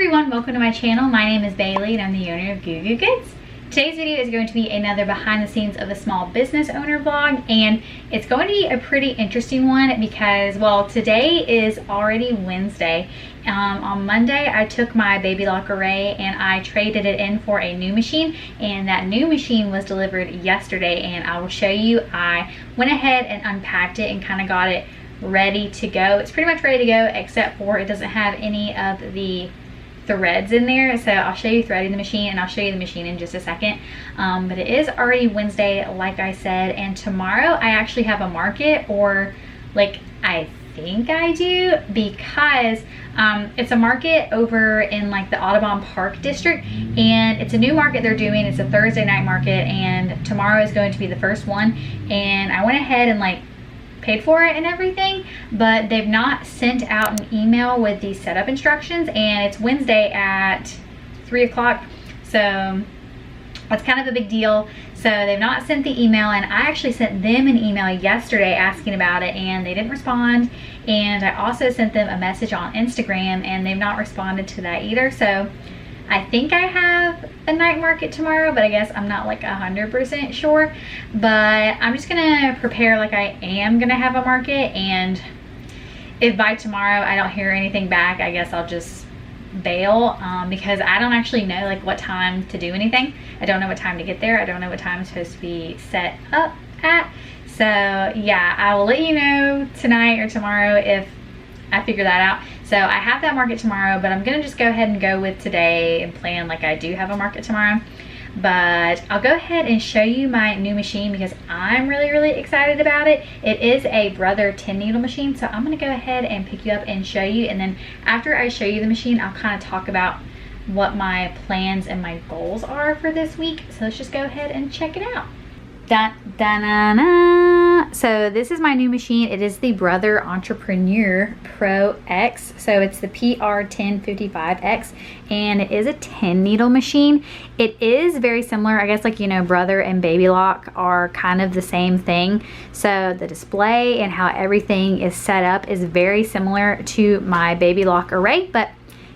everyone, welcome to my channel. My name is Bailey and I'm the owner of Goo Goo Goods. Today's video is going to be another behind the scenes of a small business owner vlog, and it's going to be a pretty interesting one because, well, today is already Wednesday. On Monday I took my baby lock array and I traded it in for a new machine, and that new machine was delivered yesterday, and I will show you. I went ahead and unpacked it and kind of got it ready to go. It's pretty much ready to go except for it doesn't have any of the threads in there, so I'll show you threading the machine and I'll show you the machine in just a second. But it is already Wednesday, like I said, and tomorrow I actually have a market, or like I think I do, because it's a market over in like the Audubon Park district, and it's a new market they're doing. It's a Thursday night market, and tomorrow is going to be the first one, and I went ahead and like paid for it and everything, but they've not sent out an email with the setup instructions, and it's Wednesday at 3 o'clock, so that's kind of a big deal. So they've not sent the email, and I actually sent them an email yesterday asking about it and they didn't respond, and I also sent them a message on Instagram and they've not responded to that either. So I think I have a night market tomorrow, but I guess I'm not like 100% sure. But I'm just gonna prepare like I am gonna have a market, and if by tomorrow I don't hear anything back, I guess I'll just bail, because I don't actually know like what time to do anything. I don't know what time to get there. I don't know what time I'm supposed to be set up at. So yeah, I will let you know tonight or tomorrow if I figure that out. So I have that market tomorrow, but I'm gonna just go ahead and go with today and plan like I do have a market tomorrow. But I'll go ahead and show you my new machine because I'm really excited about it. It is a Brother 10 needle machine, so I'm gonna go ahead and pick you up and show you, and then after I show you the machine, I'll kind of talk about what my plans and my goals are for this week. So let's just go ahead and check it out. So this is my new machine. It is the Brother Entrepreneur Pro X. So it's the PR1055X, and it is a 10 needle machine. It is very similar, I guess, like, you know, Brother and Baby Lock are kind of the same thing. So the display and how everything is set up is very similar to my Baby Lock array, but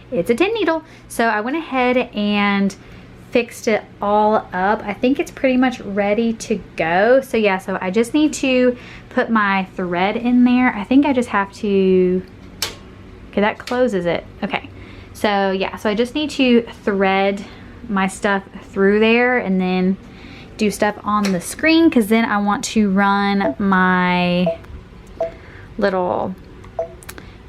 it's a 10 needle. So I went ahead and fixed it all up. I think it's pretty much ready to go. So yeah, so I just need to put my thread in there. I think I just have to, okay, that closes it. Okay, so yeah, so I just need to thread my stuff through there and then do stuff on the screen, because then I want to run my little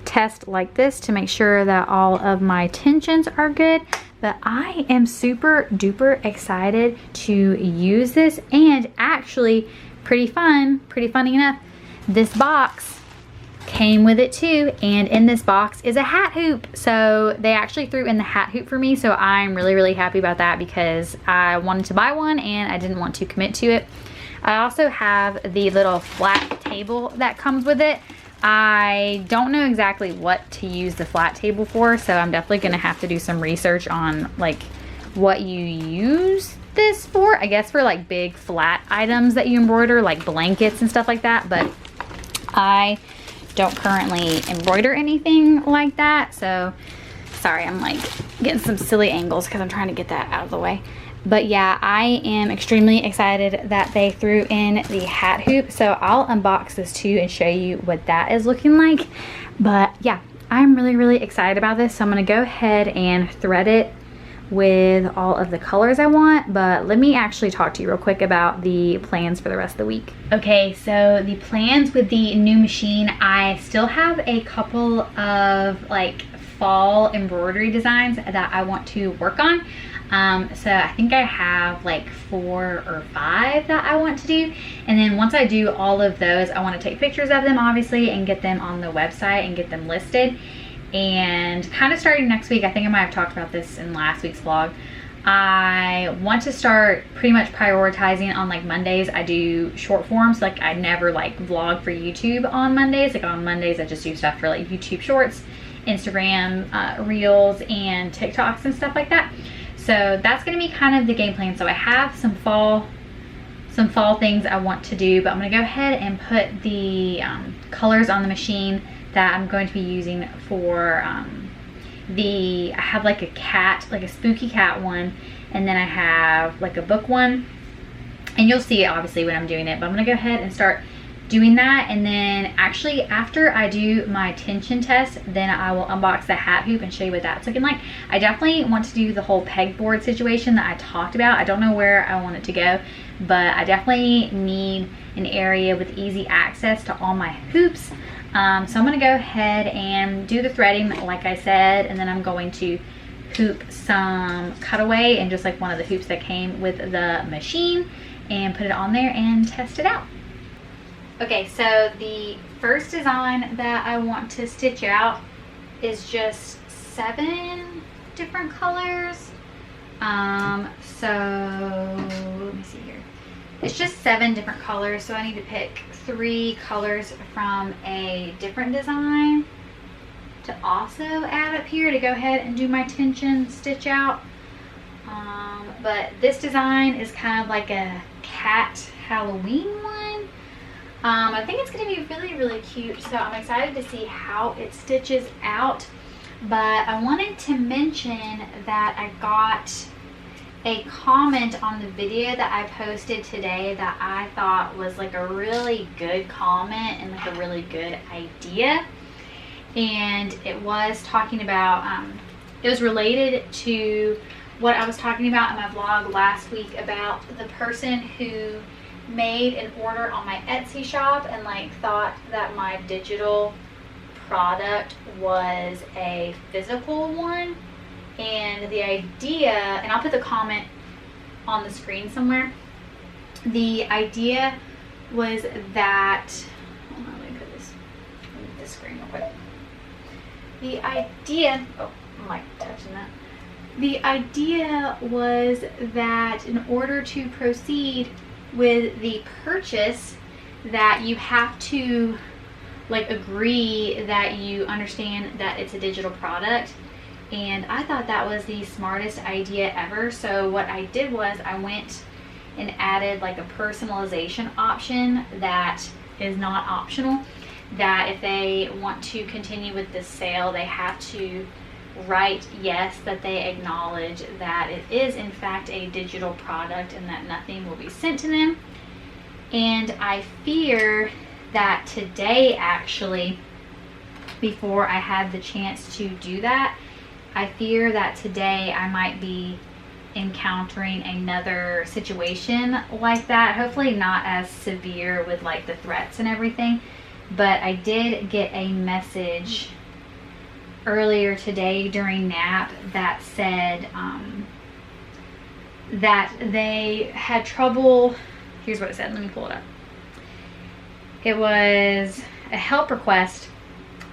test like this to make sure that all of my tensions are good. But I am super duper excited to use this, and actually pretty funny enough, this box came with it too, and in this box is a hat hoop. So they actually threw in the hat hoop for me, so I'm really happy about that because I wanted to buy one and I didn't want to commit to it. I also have the little flat table that comes with it. I don't know exactly what to use the flat table for, so I'm definitely gonna have to do some research on like what you use this for. I guess for like big flat items that you embroider, like blankets and stuff like that, but I don't currently embroider anything like that. So sorry, I'm like getting some silly angles because I'm trying to get that out of the way. But yeah, I am extremely excited that they threw in the hat hoop. So I'll unbox this too and show you what that is looking like. But yeah, I'm really excited about this. So I'm gonna go ahead and thread it with all of the colors I want. But let me actually talk to you real quick about the plans for the rest of the week. Okay, so the plans with the new machine, I still have a couple of like fall embroidery designs that I want to work on. So I think I have like 4 or 5 that I want to do, and then once I do all of those, I want to take pictures of them obviously and get them on the website and get them listed. And kind of starting next week, I think I might have talked about this in last week's vlog, I want to start pretty much prioritizing on like Mondays. I do short forms, like I never like vlog for YouTube on Mondays. Like on Mondays I just do stuff for like YouTube shorts, Instagram reels, and TikToks and stuff like that. So that's gonna be kind of the game plan. So I have some fall things I want to do, but I'm gonna go ahead and put the colors on the machine that I'm going to be using for I have like a cat, like a spooky cat one, and then I have like a book one, and you'll see it obviously when I'm doing it, but I'm gonna go ahead and start doing that. And then actually after I do my tension test, then I will unbox the hat hoop and show you what that's looking like. I definitely want to do the whole pegboard situation that I talked about. I don't know where I want it to go, but I definitely need an area with easy access to all my hoops. So I'm gonna go ahead and do the threading like I said, and then I'm going to hoop some cutaway and just like one of the hoops that came with the machine and put it on there and test it out. Okay, so the first design that I want to stitch out is just 7 different colors. So let me see here. It's just 7 different colors, so I need to pick 3 colors from a different design to also add up here to go ahead and do my tension stitch out. But this design is kind of like a cat Halloween one. I think it's going to be really, really cute, so I'm excited to see how it stitches out. But I wanted to mention that I got a comment on the video that I posted today that I thought was like a really good comment and like a really good idea. And it was talking about, it was related to what I was talking about in my vlog last week about the person who made an order on my Etsy shop and like thought that my digital product was a physical one. And the idea, and I'll put the comment on the screen somewhere, the idea was that, hold on, let me put this screen real quick. The idea, oh, I'm like touching that. The idea was that in order to proceed with the purchase, that you have to like agree that you understand that it's a digital product. And I thought that was the smartest idea ever. So what I did was I went and added like a personalization option that is not optional, that if they want to continue with this sale, they have to write yes, that they acknowledge that it is in fact a digital product and that nothing will be sent to them. And I fear that today, actually, before I had the chance to do that, I fear that today I might be encountering another situation like that. Hopefully not as severe with like the threats and everything, but I did get a message earlier today during nap that said that they had trouble. Here's what it said. Let me pull it up. It was a help request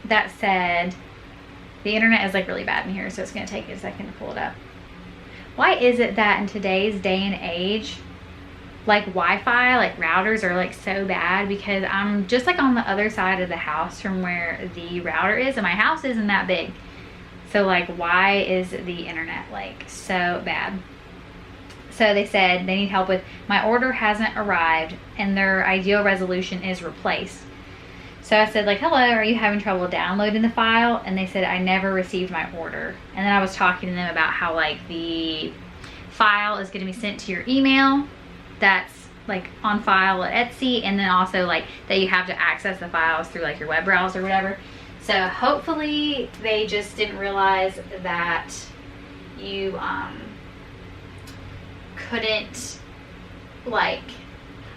that said, the internet is like really bad in here, so it's going to take a second to pull it up. Why is it that in today's day and age, like Wi-Fi, like routers are like so bad? Because I'm just like on the other side of the house from where the router is, and my house isn't that big. So like, why is the internet like so bad? So they said they need help with, my order hasn't arrived and their ideal resolution is replace. So I said like, hello, are you having trouble downloading the file? And they said, I never received my order. And then I was talking to them about how like the file is going to be sent to your email that's like on file at Etsy, and then also like that you have to access the files through like your web browser or whatever. So hopefully they just didn't realize that you couldn't like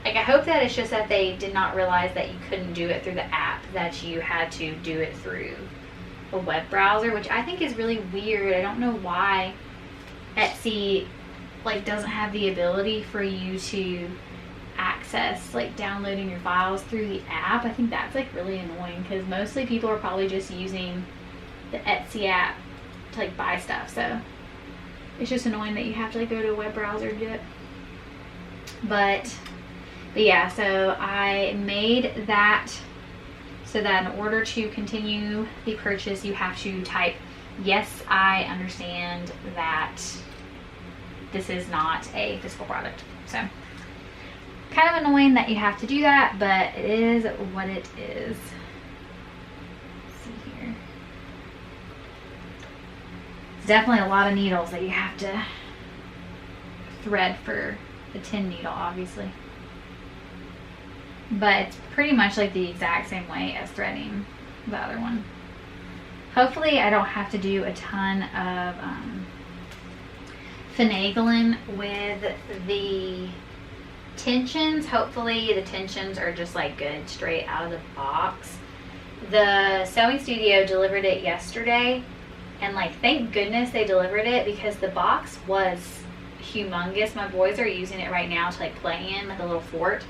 I hope that it's just that they did not realize that you couldn't do it through the app, that you had to do it through a web browser, which I think is really weird. I don't know why Etsy like doesn't have the ability for you to access like downloading your files through the app. I think that's like really annoying, because mostly people are probably just using the Etsy app to like buy stuff. So it's just annoying that you have to like go to a web browser to do it. But yeah, so I made that so that in order to continue the purchase, you have to type, yes, I understand that this is not a physical product. So kind of annoying that you have to do that, but it is what it is. Let's see here. It's definitely a lot of needles that you have to thread for the 10 needle, obviously. But it's pretty much like the exact same way as threading the other one. Hopefully I don't have to do a ton of finagling with the tensions. Hopefully the tensions are just like good straight out of the box. The sewing studio delivered it yesterday, and like thank goodness they delivered it, because the box was humongous. My boys are using it right now to like play in like a little fort,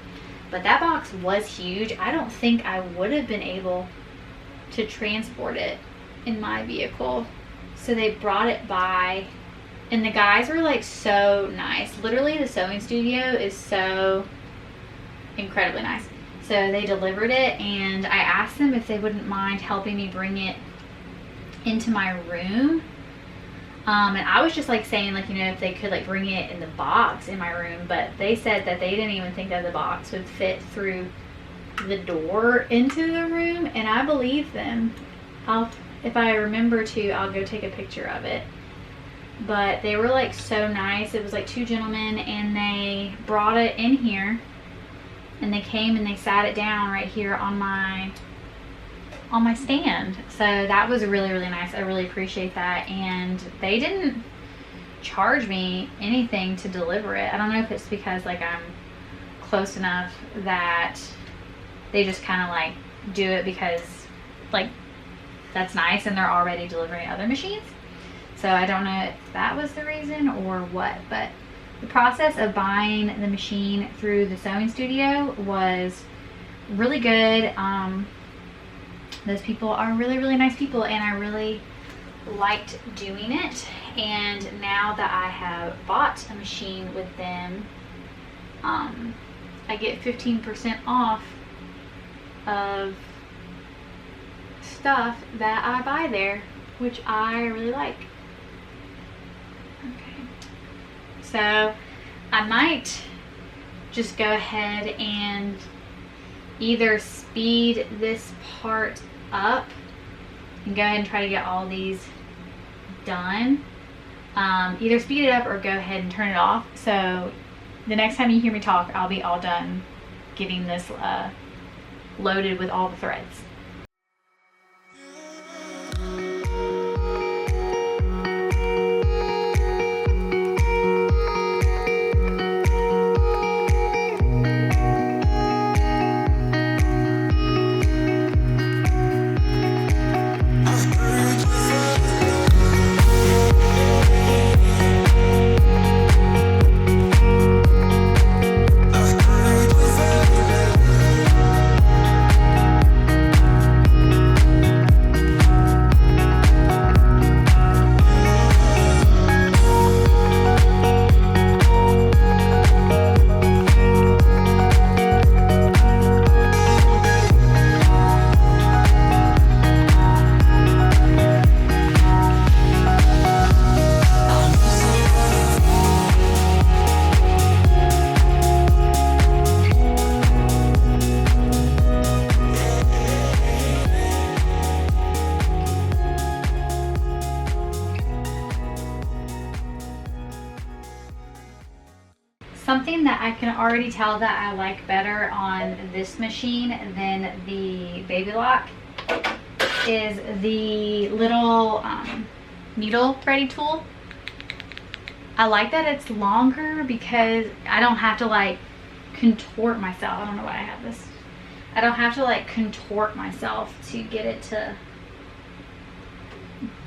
but that box was huge. I don't think I would have been able to transport it in my vehicle, so they brought it by, and the guys were like so nice. Literally the sewing studio is so incredibly nice. So they delivered it, and I asked them if they wouldn't mind helping me bring it into my room. And I was just like saying, like, you know, if they could like bring it in the box in my room, but they said that they didn't even think that the box would fit through the door into the room, and I believe them. If I remember to, I'll go take a picture of it. But they were like so nice. It was like two gentlemen, and they brought it in here, and they came and they sat it down right here on my stand. So that was really, really nice. I really appreciate that. And they didn't charge me anything to deliver it. I don't know if it's because like I'm close enough that they just kind of like do it because like that's nice, and they're already delivering other machines. So I don't know if that was the reason or what, but the process of buying the machine through the sewing studio was really good. Those people are really, really nice people, and I really liked doing it. And now that I have bought a machine with them, I get 15% off of stuff that I buy there, which I really like. Okay, so I might just go ahead and either speed this part up and go ahead and try to get all these done. Either speed it up or go ahead and turn it off, so the next time you hear me talk, I'll be all done getting this loaded with all the threads. Something that I can already tell that I like better on this machine than the Baby Lock is the little needle threading tool. I like that it's longer because I don't have to like contort myself. I don't know why I have this. I don't have to like contort myself to get it to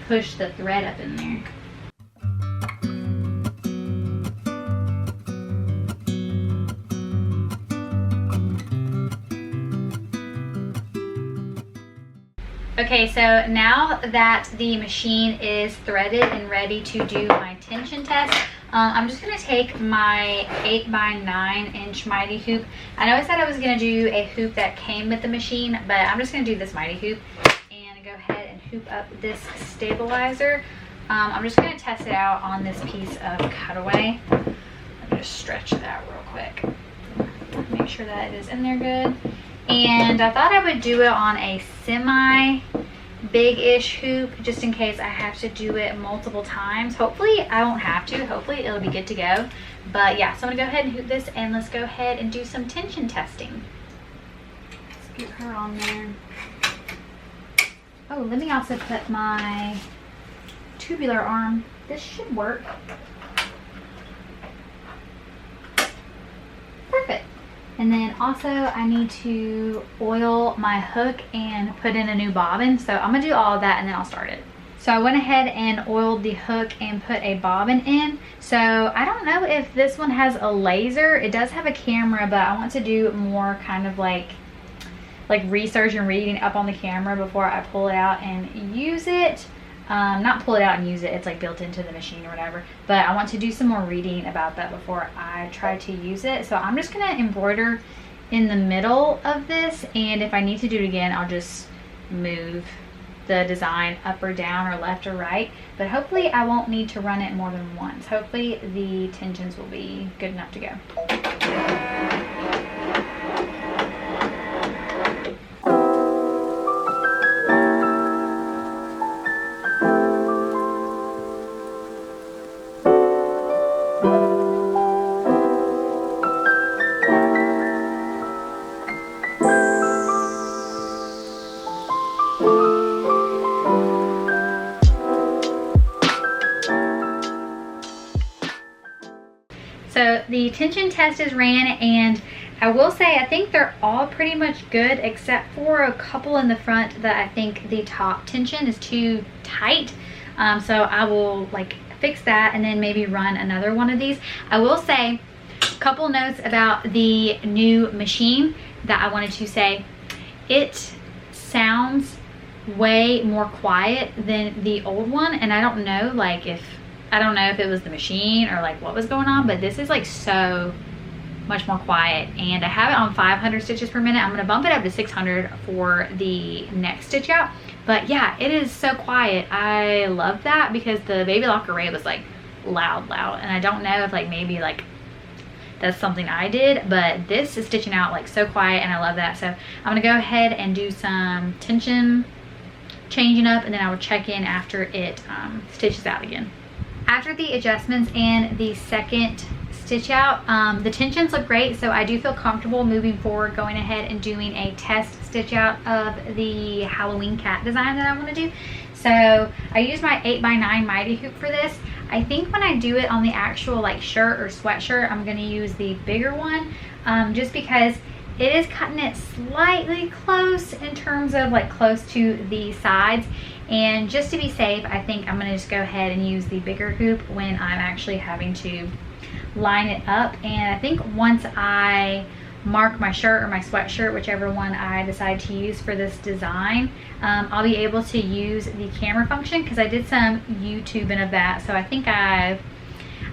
push the thread up in there. Okay, so now that the machine is threaded and ready to do my tension test, I'm just going to take my 8x9 inch mighty hoop. I know I said I was going to do a hoop that came with the machine, but I'm just going to do this mighty hoop and go ahead and hoop up this stabilizer. I'm just going to test it out on this piece of cutaway. Let me just stretch that real quick. Make sure that it is in there good. And I thought I would do it on a semi big-ish hoop just in case I have to do it multiple times. Hopefully I won't have to. Hopefully it'll be good to go. But yeah, so I'm gonna go ahead and hoop this, and let's go ahead and do some tension testing. Let's get her on there. Oh, let me also put my tubular arm. This should work. Perfect. And then also I need to oil my hook and put in a new bobbin. So I'm gonna do all of that and then I'll start it. So I went ahead and oiled the hook and put a bobbin in. So I don't know if this one has a laser. It does have a camera, but I want to do more kind of like research and reading up on the camera before I pull it out and use it. Not pull it out and use it, it's like built into the machine or whatever, but I want to do some more reading about that before I try to use it. So I'm just gonna embroider in the middle of this, and if I need to do it again, I'll just move the design up or down or left or right, but hopefully I won't need to run it more than once. Hopefully the tensions will be good enough to go. So the tension test is ran, and I will say I think they're all pretty much good except for a couple in the front that I think the top tension is too tight. So I will like fix that and then maybe run another one of these. I will say a couple notes about the new machine that I wanted to say. It sounds way more quiet than the old one, and I don't know if it was the machine or like what was going on, but this is like so much more quiet, and I have it on 500 stitches per minute. I'm going to bump it up to 600 for the next stitch out, but yeah, it is so quiet. I love that because the baby locker rate was like loud, and I don't know if like maybe like that's something I did, but this is stitching out like so quiet, and I love that. So I'm going to go ahead and do some tension changing up, and then I will check in after it stitches out again. After the adjustments and the second stitch out, the tensions look great, so I do feel comfortable moving forward, going ahead and doing a test stitch out of the Halloween cat design that I want to do. So I use my 8x9 mighty hoop for this. I think when I do it on the actual like shirt or sweatshirt, I'm going to use the bigger one, just because it is cutting it slightly close in terms of like close to the sides. And just to be safe, I think I'm going to just go ahead and use the bigger hoop when I'm actually having to line it up. And I think once I mark my shirt or my sweatshirt, whichever one I decide to use for this design, I'll be able to use the camera function, because I did some YouTubing of that. So I think I've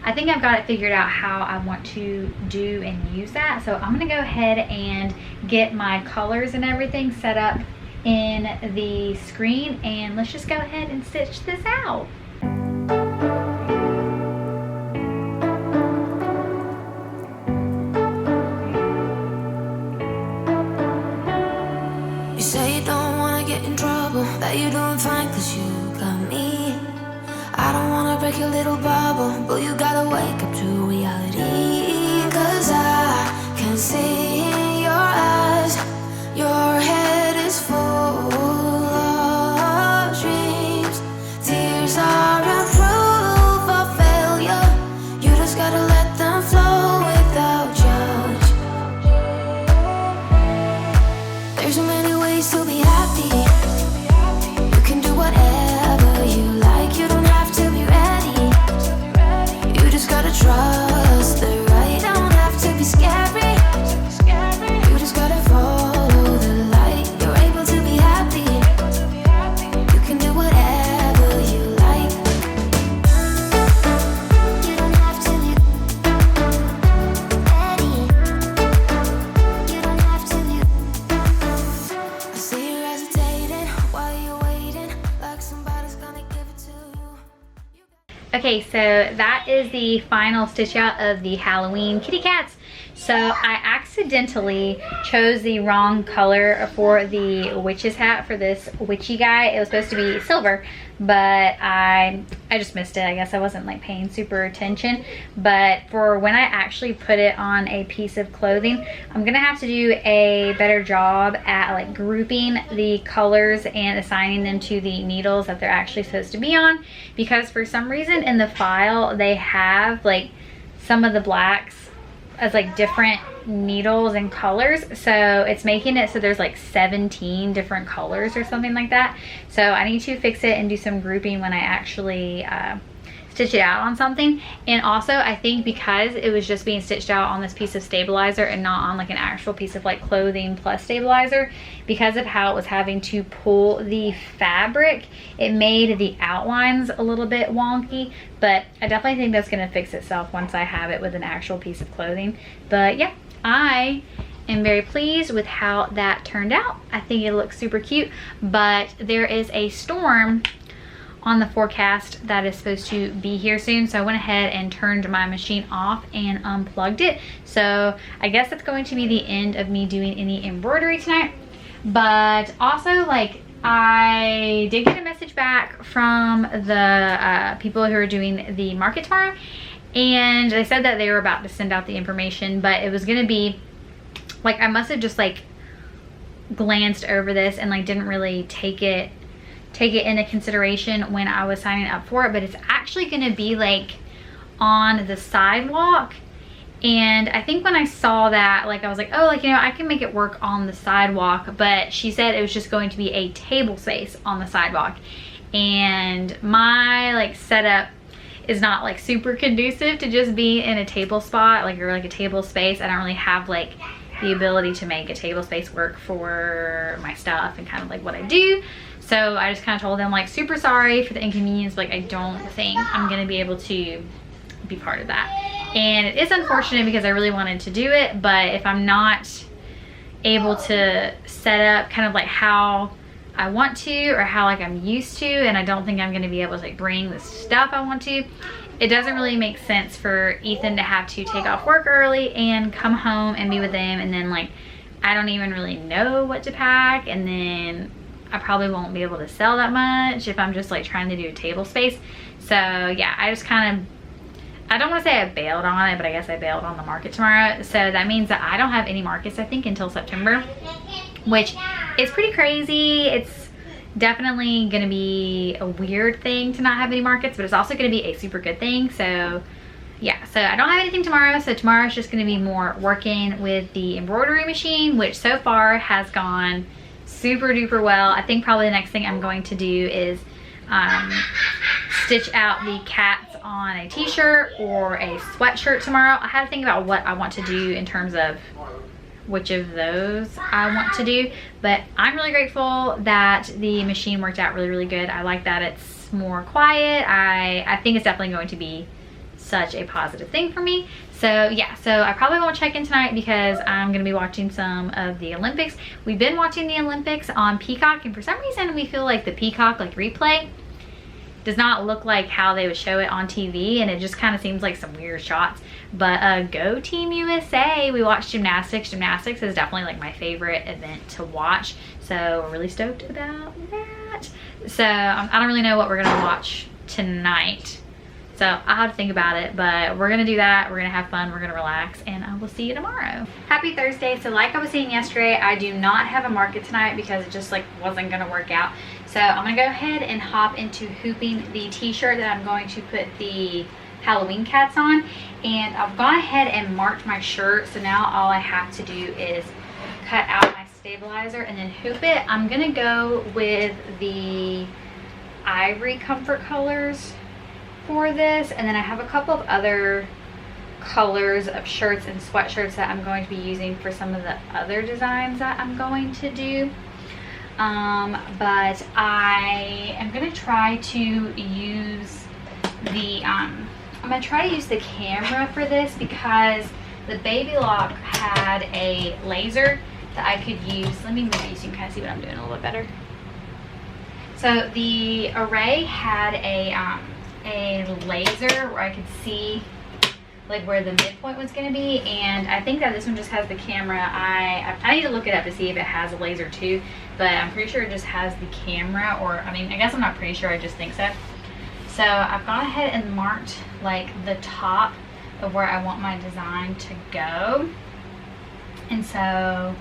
got it figured out how I want to do and use that. So I'm going to go ahead and get my colors and everything set up in the screen, and let's just go ahead and stitch this out. You say you don't wanna get in trouble, that you're doing fine cause you got me. I don't wanna break your little bubble, but you gotta wake up to reality. Cause I can see in your eyes, your head is full of dreams. Tears are a proof of failure, you just gotta let them flow without judge. There's so many ways to be happy, you can do whatever you like, you don't have to be ready, you just gotta trust the right Okay, so that is the final stitch out of the Halloween kitty cats. So I accidentally chose the wrong color for the witch's hat for this witchy guy. It was supposed to be silver, but I just missed it. I guess I wasn't like paying super attention. But for when I actually put it on a piece of clothing, I'm gonna have to do a better job at like grouping the colors and assigning them to the needles that they're actually supposed to be on, because for some reason in the file they have like some of the blacks as like different needles and colors, so it's making it so there's like 17 different colors or something like that. So I need to fix it and do some grouping when I actually stitch it out on something. And also I think because it was just being stitched out on this piece of stabilizer and not on like an actual piece of like clothing plus stabilizer, because of how it was having to pull the fabric, it made the outlines a little bit wonky. But I definitely think that's gonna fix itself once I have it with an actual piece of clothing. But yeah, I am very pleased with how that turned out. I think it looks super cute, but there is a storm on the forecast that is supposed to be here soon, so I went ahead and turned my machine off and unplugged it. So I guess that's going to be the end of me doing any embroidery tonight. But also, like, I did get a message back from the people who are doing the market tomorrow, and they said that they were about to send out the information, but it was gonna be like, I must have just like glanced over this and like didn't really take it into consideration when I was signing up for it. But it's actually gonna be like on the sidewalk. And I think when I saw that, like I was like, oh, like, you know, I can make it work on the sidewalk. But she said it was just going to be a table space on the sidewalk. And my like setup is not like super conducive to just be in a table spot, like, or like a table space. I don't really have like the ability to make a table space work for my stuff and kind of like what I do. So I just kind of told them like, super sorry for the inconvenience, like I don't think I'm gonna be able to be part of that. And it is unfortunate because I really wanted to do it, but if I'm not able to set up kind of like how I want to, or how like I'm used to, and I don't think I'm gonna be able to like bring the stuff I want to, it doesn't really make sense for Ethan to have to take off work early and come home and be with them, and then like I don't even really know what to pack, and then I probably won't be able to sell that much if I'm just like trying to do a table space. So yeah, I just kind of, I don't want to say I bailed on it, but I guess I bailed on the market tomorrow. So that means that I don't have any markets, I think, until September, which is pretty crazy. It's definitely gonna be a weird thing to not have any markets, but it's also gonna be a super good thing. So yeah, so I don't have anything tomorrow. So tomorrow is just gonna be more working with the embroidery machine, which so far has gone super duper well. I think probably the next thing I'm going to do is stitch out the cats on a t-shirt or a sweatshirt tomorrow. I had to think about what I want to do in terms of which of those I want to do, but I'm really grateful that the machine worked out really, really good. I like that it's more quiet. I think it's definitely going to be such a positive thing for me. So yeah, so I probably won't check in tonight because I'm gonna be watching some of the Olympics. We've been watching the Olympics on Peacock, and for some reason we feel like the Peacock like replay does not look like how they would show it on TV, and it just kind of seems like some weird shots. But go Team USA, we watched gymnastics. Gymnastics is definitely like my favorite event to watch, so we're really stoked about that. So I don't really know what we're gonna watch tonight, so I'll have to think about it, but we're gonna do that. We're gonna have fun, we're gonna relax, and I will see you tomorrow. Happy Thursday. So like I was saying yesterday, I do not have a market tonight because it just like wasn't gonna work out. So I'm gonna go ahead and hop into hooping the t-shirt that I'm going to put the Halloween cats on. And I've gone ahead and marked my shirt, so now all I have to do is cut out my stabilizer and then hoop it. I'm gonna go with the ivory comfort colors for this, and then I have a couple of other colors of shirts and sweatshirts that I'm going to be using for some of the other designs that I'm going to do. But I am gonna try to use the I'm gonna try to use the camera for this because the Baby Lock had a laser that I could use. Let me move these so you can kind of see what I'm doing a little bit better. So the Array had a a laser where I could see like where the midpoint was going to be, and I think that this one just has the camera. I need to look it up to see if it has a laser too, but I'm pretty sure it just has the camera, or I mean, I guess I'm not pretty sure, I just think so. So I've gone ahead and marked like the top of where I want my design to go, and so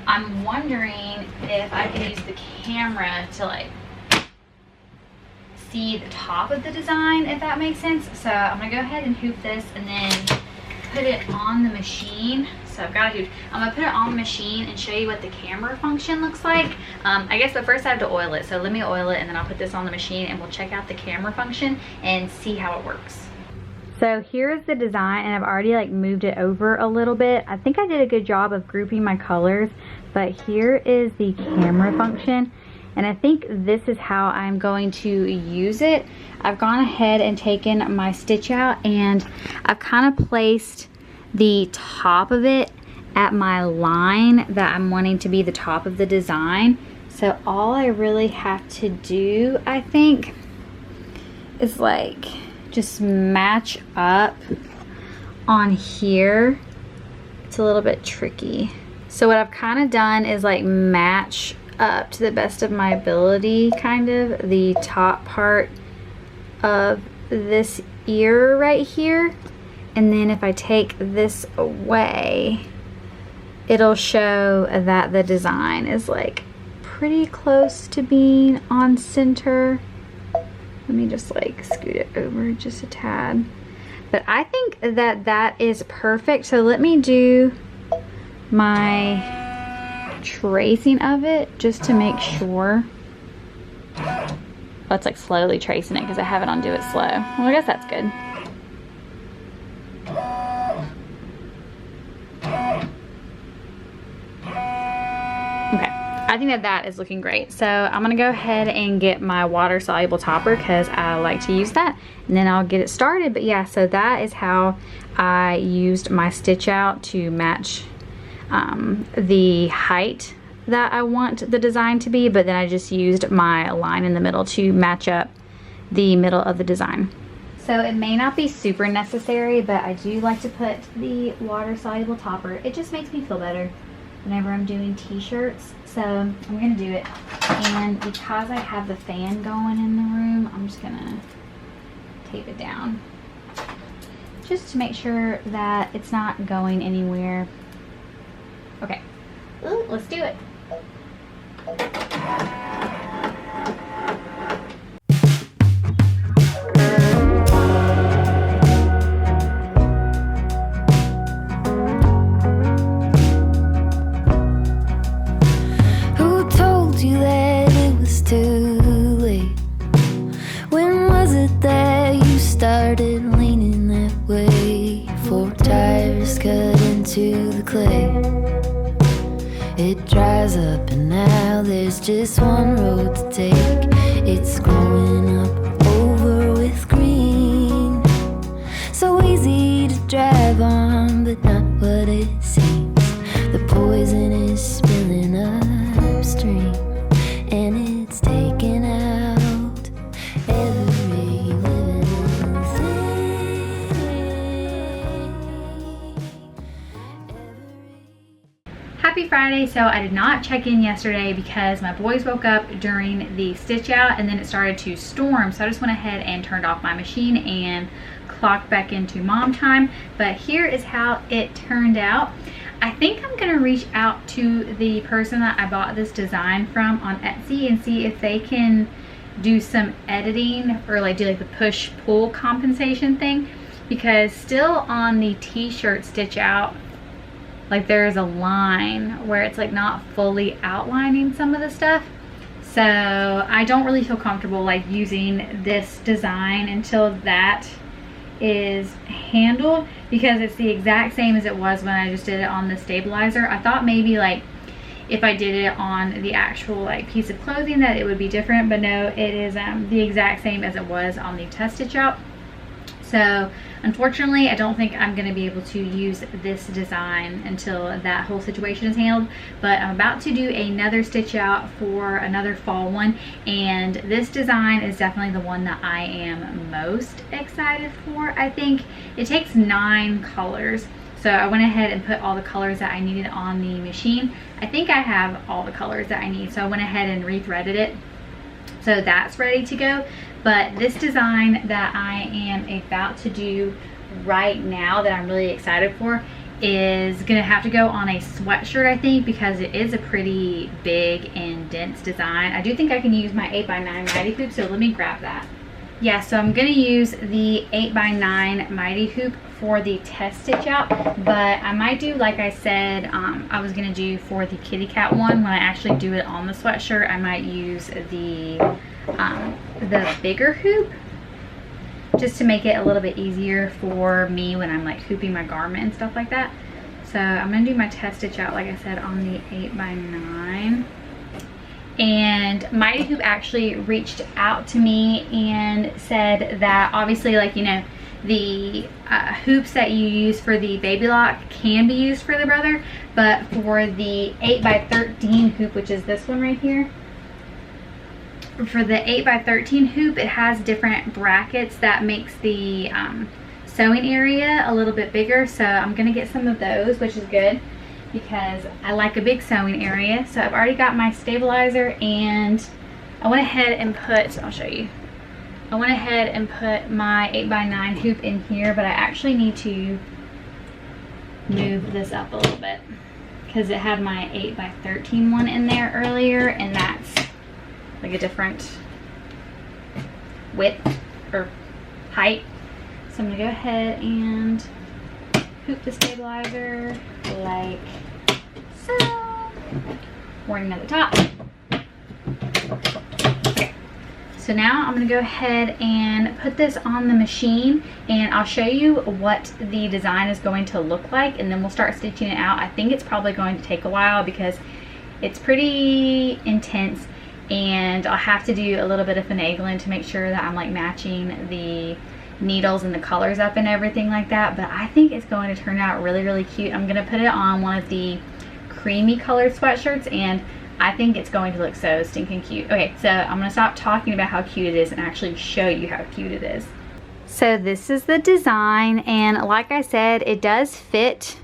I'm wondering if I could use the camera to like see the top of the design, if that makes sense. So I'm gonna go ahead and hoop this and then put it on the machine. So I've got a hoop. I'm gonna put it on the machine and show you what the camera function looks like. I guess, but first I have to oil it. So let me oil it and then I'll put this on the machine and we'll check out the camera function and see how it works. So here's the design, and I've already like moved it over a little bit. I think I did a good job of grouping my colors, but here is the camera function. And I think this is how I'm going to use it. I've gone ahead and taken my stitch out, and I've kind of placed the top of it at my line that I'm wanting to be the top of the design. So all I really have to do, I think, is like just match up on here. It's a little bit tricky. So what I've kind of done is like match up to the best of my ability, kind of the top part of this ear right here, and then if I take this away, it'll show that the design is like pretty close to being on center. Let me just like scoot it over just a tad, but I think that that is perfect. So let me do my tracing of it just to make sure. Oh, it's like slowly tracing it because I have it on do it slow. Well, I guess that's good. Okay, I think that that is looking great. So I'm gonna go ahead and get my water soluble topper because I like to use that, and then I'll get it started. But yeah, so that is how I used my stitch out to match the height that I want the design to be, but then I just used my line in the middle to match up the middle of the design. So it may not be super necessary, but I do like to put the water soluble topper. It just makes me feel better whenever I'm doing t-shirts, so I'm gonna do it. And because I have the fan going in the room, I'm just gonna tape it down just to make sure that it's not going anywhere. Okay, ooh, let's do it. Who told you that it was too late? When was it that you started leaning that way? 4 tires cut into the clay. It dries up and now there's just one road to take. It's growing up over with green. So easy to drive on, but not what it seems. The poison is spilling upstream, and it's taking out every living thing. Happy Friday. So I did not check in yesterday because my boys woke up during the stitch out and then it started to storm, so I just went ahead and turned off my machine and clocked back into mom time. But here is how it turned out. I think I'm gonna reach out to the person that I bought this design from on Etsy and see if they can do some editing or like do like the push pull compensation thing, because still on the t-shirt stitch out, like there's a line where it's like not fully outlining some of the stuff. So I don't really feel comfortable like using this design until that is handled, because it's the exact same as it was when I just did it on the stabilizer. I thought maybe like if I did it on the actual like piece of clothing that it would be different, but no, it is the exact same as it was on the test stitch out. So unfortunately, I don't think I'm going to be able to use this design until that whole situation is handled, but I'm about to do another stitch out for another fall one, and this design is definitely the one that I am most excited for. I think it takes 9 colors. So I went ahead and put all the colors that I needed on the machine. I think I have all the colors that I need, so I went ahead and rethreaded it. So that's ready to go. But this design that I am about to do right now that I'm really excited for is gonna have to go on a sweatshirt, I think, because it is a pretty big and dense design. I do think I can use my 8x9 mighty hoop, so let me grab that. Yeah, so I'm gonna use the 8x9 mighty hoop for the test stitch out, but I might do, like I said, I was gonna do for the kitty cat one, when I actually do it on the sweatshirt, I might use the bigger hoop, just to make it a little bit easier for me when I'm like hooping my garment and stuff like that. So I'm gonna do my test stitch out, like I said, on the 8x9. And Mighty Hoop actually reached out to me and said that obviously, like, you know, the hoops that you use for the baby lock can be used for the brother, but for the 8x13 hoop, which is this one right here, for the 8x13 hoop, it has different brackets that makes the sewing area a little bit bigger. So I'm gonna get some of those, which is good, because I like a big sewing area. So I've already got my stabilizer, and I went ahead and put, I'll show you, I went ahead and put my 8x9 hoop in here, but I actually need to move this up a little bit because it had my 8x13 one in there earlier, and that's like a different width or height. So I'm gonna go ahead and hoop the stabilizer like so. Warning at the top. Okay. So now I'm gonna go ahead and put this on the machine, and I'll show you what the design is going to look like, and then we'll start stitching it out. I think it's probably going to take a while because it's pretty intense, and I'll have to do a little bit of finagling to make sure that I'm like matching the needles and the colors up and everything like that. But I think it's going to turn out really, really cute. I'm gonna put it on one of the creamy colored sweatshirts, and I think it's going to look so stinking cute. Okay, so I'm gonna stop talking about how cute it is and actually show you how cute it is. So this is the design, and like I said, it does fit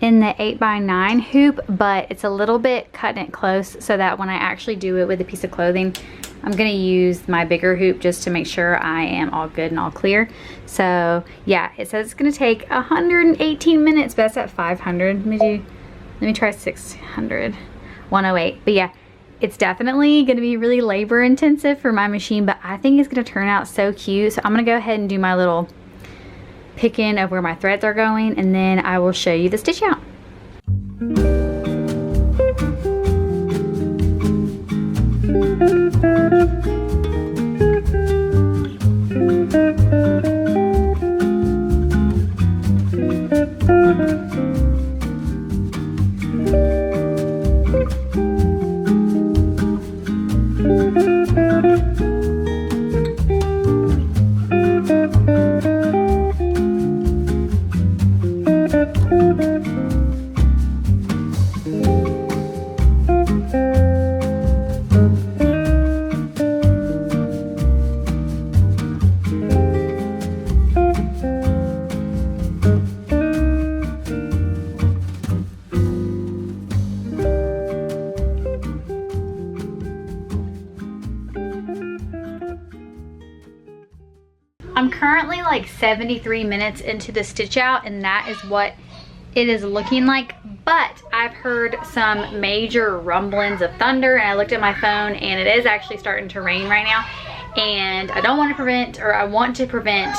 in the 8x9 hoop, but it's a little bit cutting it close so that when I actually do it with a piece of clothing, I'm gonna use my bigger hoop just to make sure I am all good and all clear. So yeah, it says it's gonna take 118 minutes, but that's at 500. Let me try 600, 108. But yeah, it's definitely gonna be really labor intensive for my machine, but I think it's gonna turn out so cute. So I'm gonna go ahead and do my little picking of where my threads are going, and then I will show you the stitch out. I'm currently like 73 minutes into the stitch out, and that is what it is looking like. But I've heard some major rumblings of thunder, and I looked at my phone, and it is actually starting to rain right now. And I don't want to prevent, or I want to prevent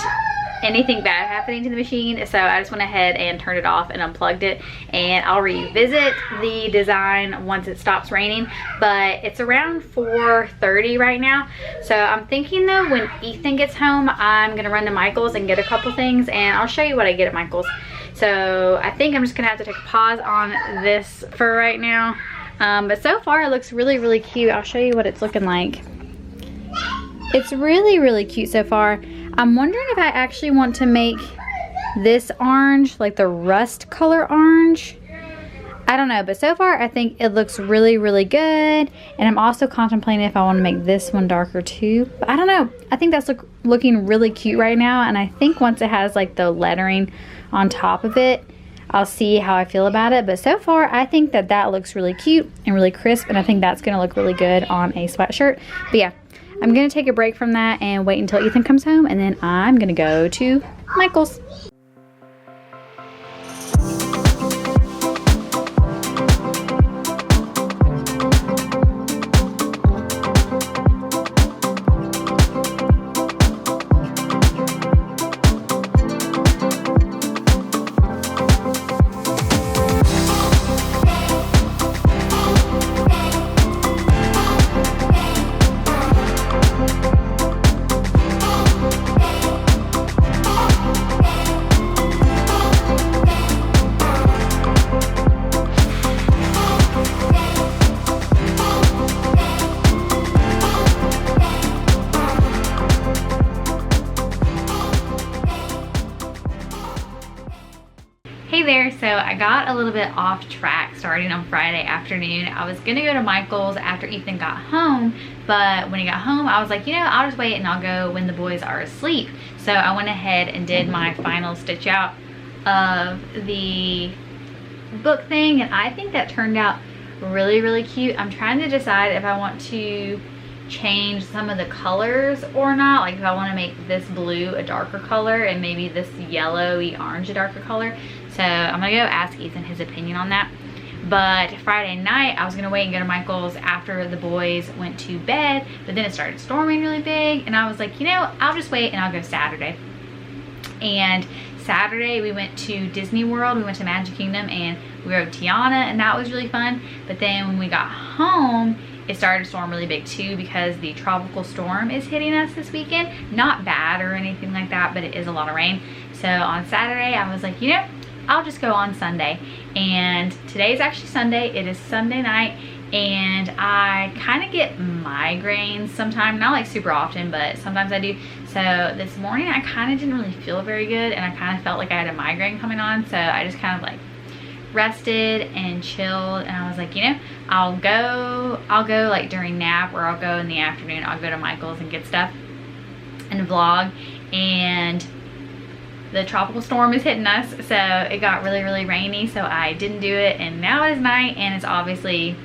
anything bad happening to the machine, so I just went ahead and turned it off and unplugged it, and I'll revisit the design once it stops raining. But it's around 4:30 right now, so I'm thinking though when Ethan gets home, I'm gonna run to Michael's and get a couple things, and I'll show you what I get at Michael's. So I think I'm just gonna have to take a pause on this for right now, but so far it looks really, really cute. I'll show you what it's looking like. It's really, really cute so far. I'm wondering if I actually want to make this orange, like the rust color orange. I don't know, but so far I think it looks really, really good. And I'm also contemplating if I want to make this one darker too. But I don't know. I think that's looking really cute right now. And I think once it has like the lettering on top of it, I'll see how I feel about it. But so far, I think that that looks really cute and really crisp. And I think that's going to look really good on a sweatshirt. But yeah, I'm going to take a break from that and wait until Ethan comes home. And then I'm going to go to Michael's. Hey there, so I got a little bit off track starting on Friday afternoon. I was gonna go to Michael's after Ethan got home, but when he got home, I was like, you know, I'll just wait and I'll go when the boys are asleep. So I went ahead and did my final stitch out of the book thing, and I think that turned out really, really cute. I'm trying to decide if I want to change some of the colors or not, like if I want to make this blue a darker color and maybe this yellowy orange a darker color. So I'm gonna go ask Ethan his opinion on that. But Friday night I was gonna wait and go to Michael's after the boys went to bed, but then it started storming really big and I was like, you know, I'll just wait and I'll go Saturday. And Saturday we went to Disney World, we went to Magic Kingdom and we rode Tiana, and that was really fun. But then when we got home, it started to storm really big too because the tropical storm is hitting us this weekend. Not bad or anything like that, but it is a lot of rain. So on Saturday I was like, you know, I'll just go on Sunday. And today is actually Sunday. It is Sunday night and I kind of get migraines sometimes, not like super often, but sometimes I do. So this morning I kind of didn't really feel very good and I kind of felt like I had a migraine coming on. So I just kind of like rested and chilled, and I was like, you know, I'll go like during nap, or I'll go in the afternoon. I'll go to Michael's and get stuff and vlog. And the tropical storm is hitting us, so it got really, really rainy, so I didn't do it. And now it is night and it's obviously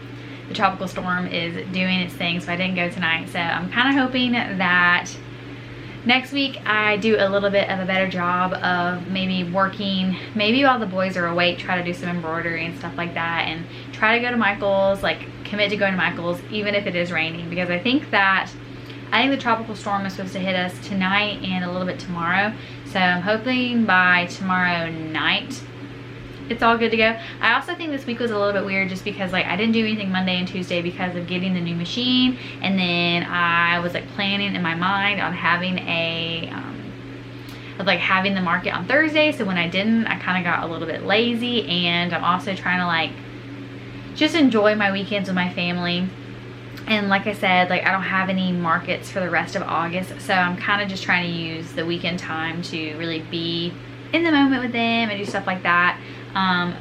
the tropical storm is doing its thing, so I didn't go tonight. So I'm kind of hoping that next week I do a little bit of a better job of maybe working, maybe while the boys are awake, try to do some embroidery and stuff like that, and try to go to Michael's, like commit to going to Michael's even if it is raining, because I think the tropical storm is supposed to hit us tonight and a little bit tomorrow. So I'm hoping by tomorrow night it's all good to go. I also think this week was a little bit weird just because like I didn't do anything Monday and Tuesday because of getting the new machine, and then I was like planning in my mind on having having the market on Thursday. So when I didn't, I kind of got a little bit lazy, and I'm also trying to like just enjoy my weekends with my family. And like I said, like I don't have any markets for the rest of August, so I'm kind of just trying to use the weekend time to really be in the moment with them and do stuff like that.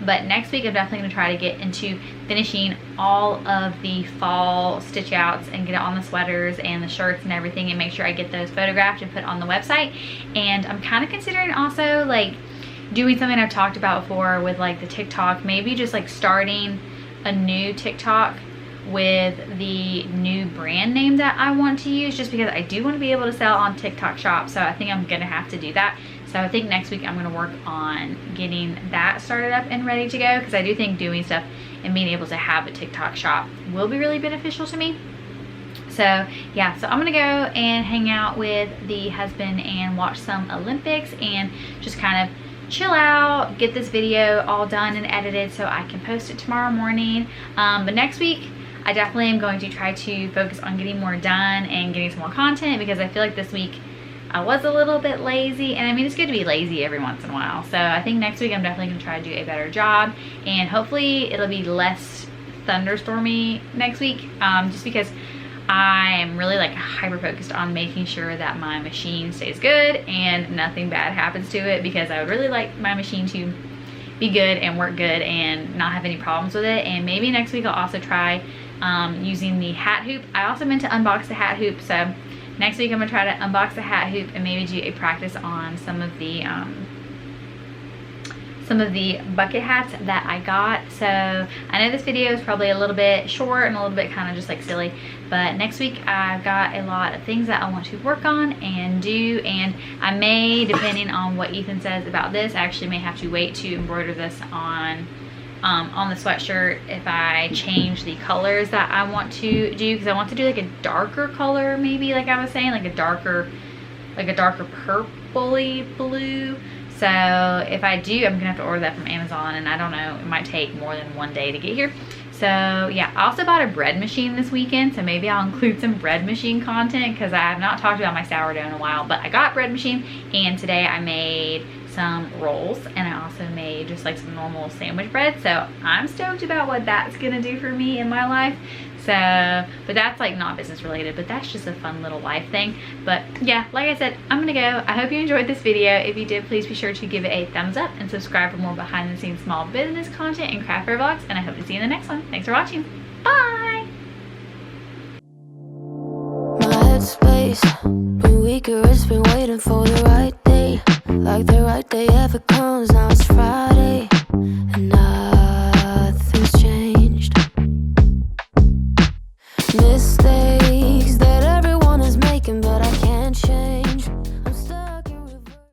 But next week I'm definitely going to try to get into finishing all of the fall stitch outs and get it on the sweaters and the shirts and everything, and make sure I get those photographed and put on the website. And I'm kind of considering also like doing something I've talked about before with like the TikTok, maybe just like starting a new TikTok with the new brand name that I want to use, just because I do want to be able to sell on TikTok shop. So I think I'm gonna have to do that. So I think next week I'm gonna work on getting that started up and ready to go, because I do think doing stuff and being able to have a TikTok shop will be really beneficial to me. So yeah, so I'm gonna go and hang out with the husband and watch some Olympics and just kind of chill out, get this video all done and edited so I can post it tomorrow morning. But next week I definitely am going to try to focus on getting more done and getting some more content, because I feel like this week I was a little bit lazy, and I mean, it's good to be lazy every once in a while. So I think next week I'm definitely going to try to do a better job, and hopefully it'll be less thunderstormy next week, just because I am really like hyper focused on making sure that my machine stays good and nothing bad happens to it, because I would really like my machine to be good and work good and not have any problems with it. And maybe next week I'll also try using the hat hoop. I also meant to unbox the hat hoop, so next week I'm gonna try to unbox the hat hoop and maybe do a practice on some of the bucket hats that I got. So I know this video is probably a little bit short and a little bit kind of just like silly, but next week I've got a lot of things that I want to work on and do, and I may, depending on what Ethan says about this, I actually may have to wait to embroider this on the sweatshirt if I change the colors that I want to do, because I want to do like a darker color, maybe, like I was saying, like a darker purpley blue. So if I do, I'm gonna have to order that from Amazon, and I don't know, it might take more than one day to get here. So yeah, I also bought a bread machine this weekend, so maybe I'll include some bread machine content, because I have not talked about my sourdough in a while. But I got a bread machine, and today I made some rolls, and I also made just like some normal sandwich bread. So I'm stoked about what that's gonna do for me in my life. So, but that's like not business related, but that's just a fun little life thing. But yeah, like I said, I'm gonna go. I hope you enjoyed this video. If you did, please be sure to give it a thumbs up and subscribe for more behind the scenes small business content and craft fair vlogs. And I hope to see you in the next one. Thanks for watching. Bye. My headspace been weaker, it's been waiting for the right day. Like the right day ever comes, now it's Friday and nothing's changed. Mistake